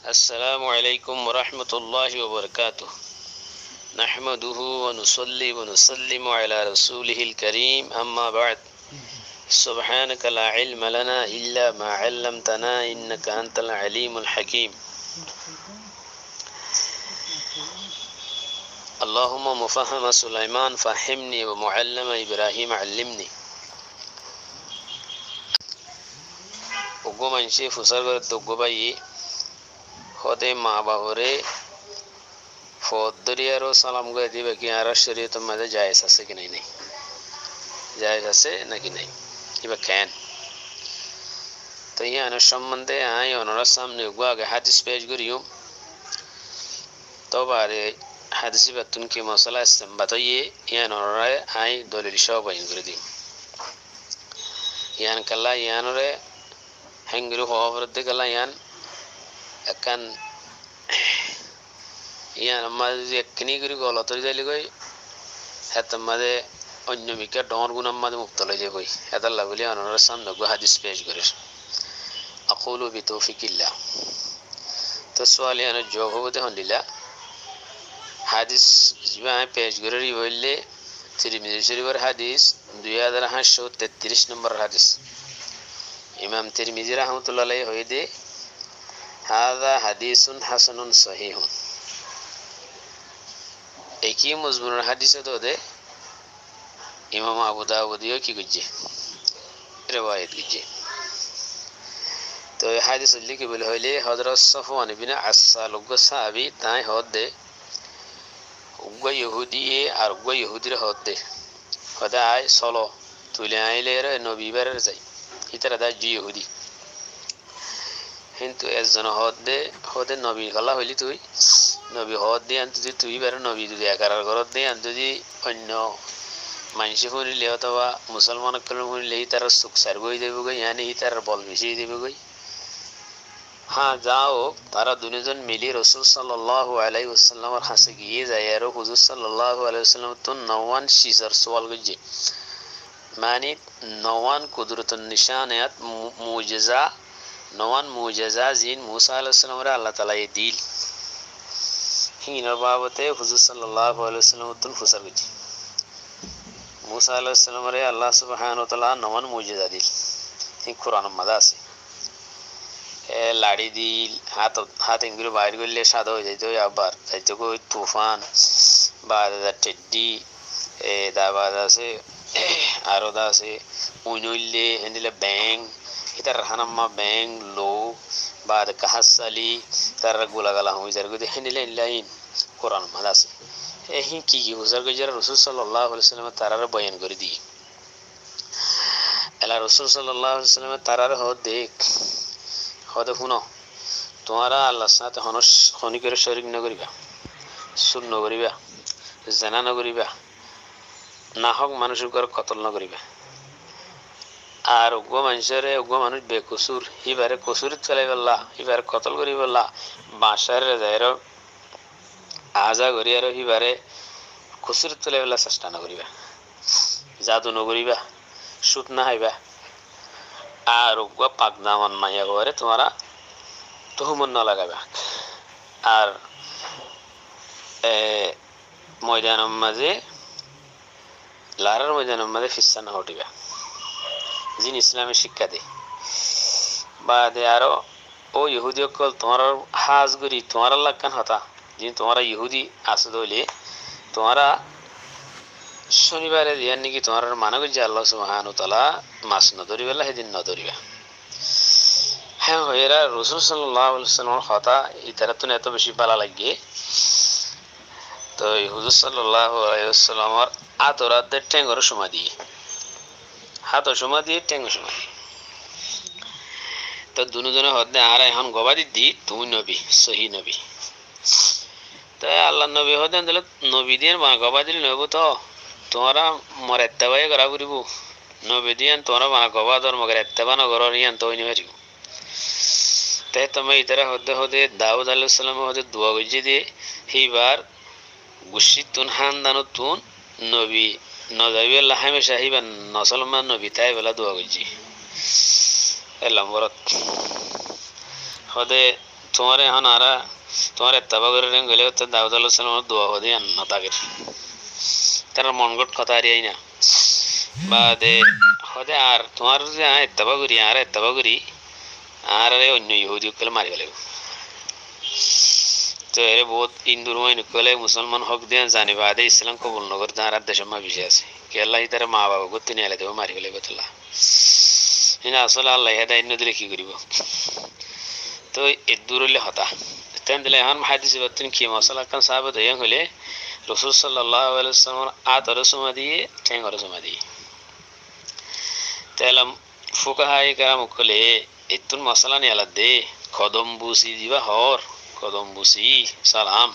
السلام عليكم ورحمة الله وبركاته. نحمده ونصلي ونسلم على رسوله الكريم، أما بعد. سبحانك لا علم لنا إلا ما علمتنا إنك أنت العليم الحكيم. اللهم مفهم سليمان فهمني ومعلم إبراهيم علمني. وقوم انشي فسرغر تقبي خده ما باوره فودريارو سلام করে দিবে কি আর শরীয়তের মধ্যে জায়েজ আছে কি নাই জায়েজ আছে নাকি নাই কিবা কেন তো ইয়ার সম্বন্ধে আই ওনার সামনে আগে হাদিস পেশ করিও তবারে হাদিসে বাতুন কি মশলা ইসতিমবাত হইয়ে ইয়ার ওনারে আই দলিল সহ বয়ান করে দিই ইয়ান কাল্লা ইয়ানরে হেঙ্গিরু হওয়ারতে কাল্লা ইয়ান একান ইয়ান আমাদের একনি করে গলত হয়ে যাইলে কই হাতে আমাদের অন্য মিকা ডর গুণ আমাদের মুক্ত হয়ে যায় কই এদাল্লা বলি ওনার সামনে গো হাদিস পেশ করে আকুলু বিতৌফিকিল্লাহ। তো সওয়াল ইয়ান জবাব হতে হলিলা হাদিস জিবা পেশ করে বললে তিরমিজি শরীফের হাদিস 2833 নম্বর হাদিস ইমাম তিরমিজি রাহমাতুল্লাহ আলাইহি হইদে হাযা হাদিসুন হাসানুন সহিহুন। একই মজমুনের হাদিসে তো দে ইমাম আবু দাউদিও কি করছে রিওয়ায়াত করছে। তো এই হাদিস লিখে বলে হইলে হযরত সাফওয়ান ইবনে আসাল সাহাবী তাই হদে উগ্র ইহুদি আর উগ্র ইহুদির হদে হদায় সলো তুলে আইলে নবী বেরের যাই ইতারা দা জি ইহুদি কিন্তু একজন হদে নবী গলা হইলি তুই নবী হদ দিয়ে আনতে তুই বের নবী যদি একার ঘরত দিয়ে আনতে যদি অন্য মানুষে শুনিলে অথবা মুসলমান শুনিলে তার সুখ সার গই দেব গই ইয়ানি তার বল মিশিয়ে দেবে গই। হ্যাঁ যাও তারা দুজন মিলি রসুল সাল্লাল্লাহু আলাইহি ওয়াসাল্লামের কাছে গিয়ে যায় আর হুজুর সাল্লাল্লাহু আলাইহি ওয়াসাল্লাম তো নওয়ান শিজার সওয়াল করছে মানে নওয়ান কুদরতুন নিশানাত মুজিজা নওয়ান মুজিজা জিন মুসা আলাইহিস সালামের আল্লাহ তাআলা এই দিল হিনার বাবতে হুজুর সাল্লাল্লাহু আলাইহি ওয়াসাল্লাম তুন ফুসার করছে মুসা আলাইহিস সালামের আল্লাহ সুবহানাহু ওয়া তাআলা নওয়ান মুজিজা দিল এই কোরআন মধ্যে আছে লাড়ি দিল হাত ইংরে বাইর করলে সাদা হয়ে যাইতো আবার যাইতো কই তুফান বা টেড্ডি দাবাদ আছে আরো দা আছে উইনইলে হেন্দিলে ব্যাং ইতার হানাম্মা ব্যাং লো বা কাহাসালি তার গোলাগালা হই যার গদি হেন্দিলে লাইন কোরআন মাদ আছে এই কি কি বুঝার গজার রাসূল সাল্লাল্লাহু আলাইহি ওয়াসাল্লাম তারার বয়ান করে দি এলা রাসূল সাল্লাল্লাহু আলাইহি ওয়াসাল্লাম তারার দেখ হদে শুনো তোমারা আল্লাহর সাথে হনি করে শরীক না করিবা সুর না করিবা জানা না করিবা না হোক মানুষের করে কতল না করিবা আর উগ্র মানুষের উগ্র মানুষ বেকসুর হিবারে কসুরিত ফেলাই বললা হিবারে কতল করি বললা বাসার যাইর আজা করি আর হিবারে কসুরিত ফেলাই বললা চেষ্টা না করিবা জাদু না করিবা সুদ না হাইবা আর উগ্র পাক দামান মাইয়া করে তোমরা তুহমত না লাগাবা আর ময়দানের মাঝে লারার ময়দানের মাঝে ফিসা না হটিবা জিন ইসলামের শিক্ষা দে বা দে আরো ও ইহুদি অকল তোমার হাজ করি তোমার লাগান হতা যে তোমরা ইহুদি আছে দইলে তোমরা শনিবারে দিয়ার নাকি তোমার মানা করছে আল্লাহ সুবহানাহু ওয়া তাআলা মাছ না ধরিবা সেদিন না ধরিবা। হ্যাঁ এরা রাসূল সাল্লাল্লাহু আলাইহি ওয়াসাল্লামের কথা ইতারা তো এত বেশি ভালো লাগে তো হুজুর সাল্লাল্লাহু আলাইহি ওয়াসাল্লামের আতরাতে ঠেঙ্গর সময় দিয়ে হাত সময় দিয়ে ঠেঙ্গর সময় দিয়ে তো দুজনে হদে আর এখন গবাদি দি তুই নবী সহি নবী তাই আল্লাহ নবী হদে দিলে নবী দিয়ে গবাদি নব তো তোমরা মোর এত্তেবাই করা করিব নবী দিয়ে তোমরা বানা গবা ধর মগের এত্তেবা নগর ইয়ান তো হইনি পারিব তাই তুমি ইতারা হদে দাউদ আলাইহিস সালাম হদে দোয়া গজি দিয়ে হিবার গুশিতুন হানদানুতুন নবী নজাবি আল্লাহ হামেশা হিবা নসলমান নবী তাই বলা দোয়া গজি এলাম বরত হদে তোমার এখন আরা তোমার এত্তাবা করে গেলে তো দাউদ আলাইহিস সালামের দোয়া হদে না তাকে তার মন গট কথা আরিয়াই না বাদে হদে আর তোমার যে এত্তাবা করি আর এত্তাবা করি আর অন্য ইহুদি কলে মারি গেলে তো এর বহুত হিন্দুর মইন কলে মুসলমান হক দেন জানি বাদে ইসলাম কবুল নগর যারা দেশের মা বিষয় আছে কে আল্লাহ তার মা বাবা গতি নিয়ে আলে দেব মারি গেলে বতলা ইনা আসলে আল্লাহ হেদায় ইন্ন দিলে কি করিব তো এ দূর হলে হতা তেন দিলে এখন হাদিস বাতিন কি মশলা কান সাহাবত হইয়া হলে রাসূল সাল্লাল্লাহু আলাইহি ওয়াসাল্লাম আতর সমা দিয়ে ঠেঙ্গর সমা দিয়ে তেলাম ফুকাহাই কারাম কলে এতুন মশলা নিয়ে আলাদ দে কদম বুসি দিবা হর কদম বুসি সালাম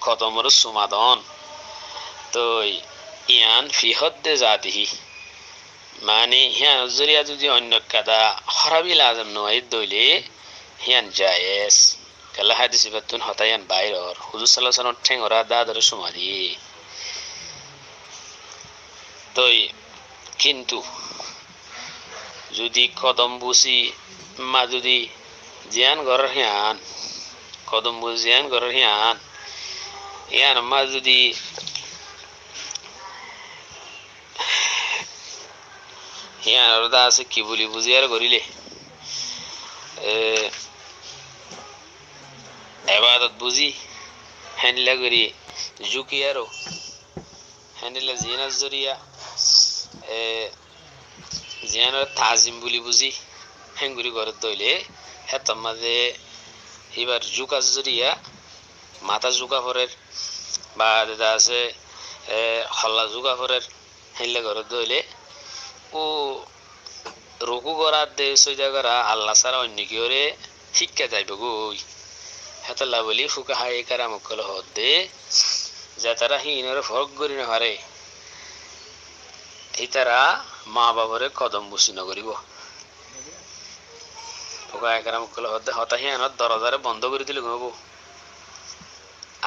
কদমর সুমাদন তো ইয়ান ফিহদ দে জাতিহি মানে হিয়ান জরিয়া যদি অন্য কাদা হরাবি লাজম নয় দইলে হিয়ান জায়েজ কালা হাদিস বাতুন হতায়ান বাইরর হুজুর সাল্লাল্লাহু আলাইহি ওয়াসাল্লাম ঠেঙ্গরা দাদর সুমাদি তো কিন্তু যদি কদম বুসি মা যদি জিয়ান ঘরের হিয়ান কদম বুসি জিয়ান ঘরের হিয়ান ইয়ান মা যদি হিয়ান রদা আছে কি বলি বুঝিয়ার করিলে ইবাদত বুঝি হ্যান্ডলা করি জুকিয়ারো হ্যান্ডলা জিনার জরিয়া জিয়ানোর তাজিম বলি বুঝি হ্যাঙ্গুরি ঘরের দইলে হেতার মাঝে এবার জুকার জরিয়া মাথা জুকা ফরের বা দাদা আছে হল্লা জুকা ফরের হ্যান্ডলা ঘরের দইলে ও রঘু করার দে সৈজা করা আল্লাহ ছাড়া অন্য কেউরে শিক্ষা যাইব গই হেতলা বলি ফুকা হাই কারাম কল হদে যে তারা হিনের ফরক করি না হারে এই তারা মা বাবারে কদম বুসি নকরিব ফুকা হাই কারাম কল হদে হতা হিয়ানত দরজারে বন্ধ করে দিলে ঘুমাবো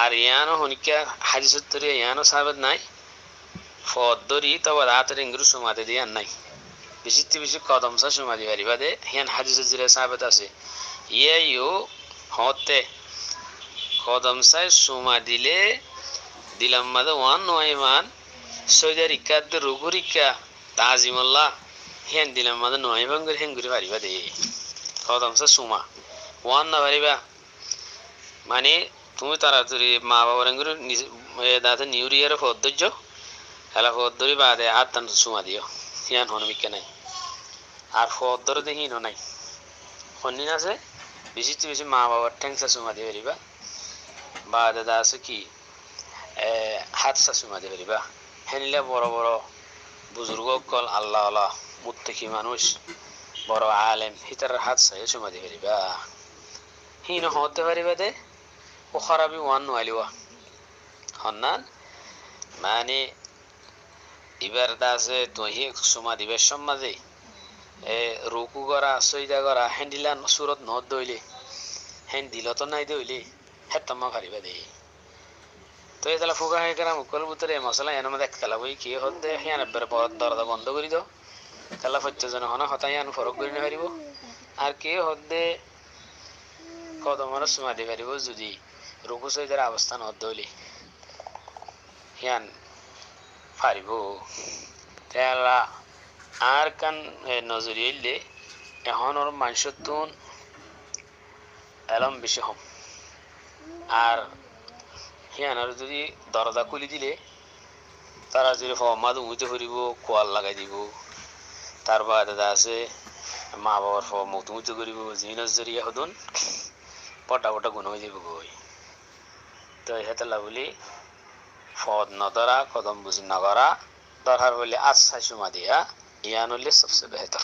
আর ইয়ানো হনিকা হাদিসের তরে ইয়ানো সাহাবেত নাই ফদরি তবে রাতের ইংরেজ সমাধি দিয়ে নাই বেশি কদম সা সমাধি পারিবা দে হিয়ান হাদিসের জিরে সাহাবেত আছে ইয়ে হতে কদম সাই সুমা দিলে দিলাম মাদে ওয়ান নয়মান সৈদার ইকাদ রুগুর ইকা তাজিমুল্লাহ হেন দিলাম মাদে নয়মান করে হেন করে পারিবা দে কদম সা সুমা ওয়ান না পারিবা মানে তুমি তাড়াতাড়ি মা বাবার এঙ্গুর দাঁতে নিউরিয়ার ফদ্দর্য হেলা ফদ্দরি বাদে আর তান সুমা দিও হিয়ান হনমিকা নাই আর ফদ্দর দেহি নাই হন্নিন আছে বেশি মা বাবার ঠ্যাংসা সুমা দিয়ে পারিবা বা দাদা আছে কি হাত শাশুমা দিয়ে পারিবা হেনিলে বড় বড় বুজুর্গ কল আল্লাহ আল্লাহ মুত্তাকি মানুষ বড় আলেম হিতার হাত সাই সুমা দিয়ে পারিবা হিন হতে পারিবা দে ও খারাপি ওয়ান নোয়ালিওয়া হন্নান মানে এবার আছে তুই সুমা দিবের সমাজে রুকু করা সৈদা করা হ্যান্ডিলা সুরত ন দইলে হ্যান্ড দিল তো নাই দইলে হেতমা পারিবা দে তো এই তালা ফুকা হয়ে গেলাম মুকল ভিতরে মশলা এর মধ্যে কালা বই কি হতে হিয়ান এবারে দরজা বন্ধ করে দাও কালা ফত্যজন হন হতায়ান ফরক করে পারিব আর কে হতে কদমর সমাধি পারিব যদি রুকু সৈদার অবস্থান হত দইলে হিয়ান পারিব তেলা আর কান নজরি এলে এখন ওর মানুষের তুন এলম বেশি হম আর হিয়ানার যদি দরজা খুলি দিলে তারা যদি ফমাদ উমিতে করিব কোয়াল লাগাই দিব তার বাদে আছে মা বাবার ফমুত উমিতে করিব জিনস জরিয়া হদুন পটা পটা গুণ হয়ে যাব গই তো হেতলা বলি ফদ নদরা কদম বুঝি নগরা দরকার হলে আচ্ছা সুমা দিয়া ইয়ান হলে সবচেয়ে বেহতর।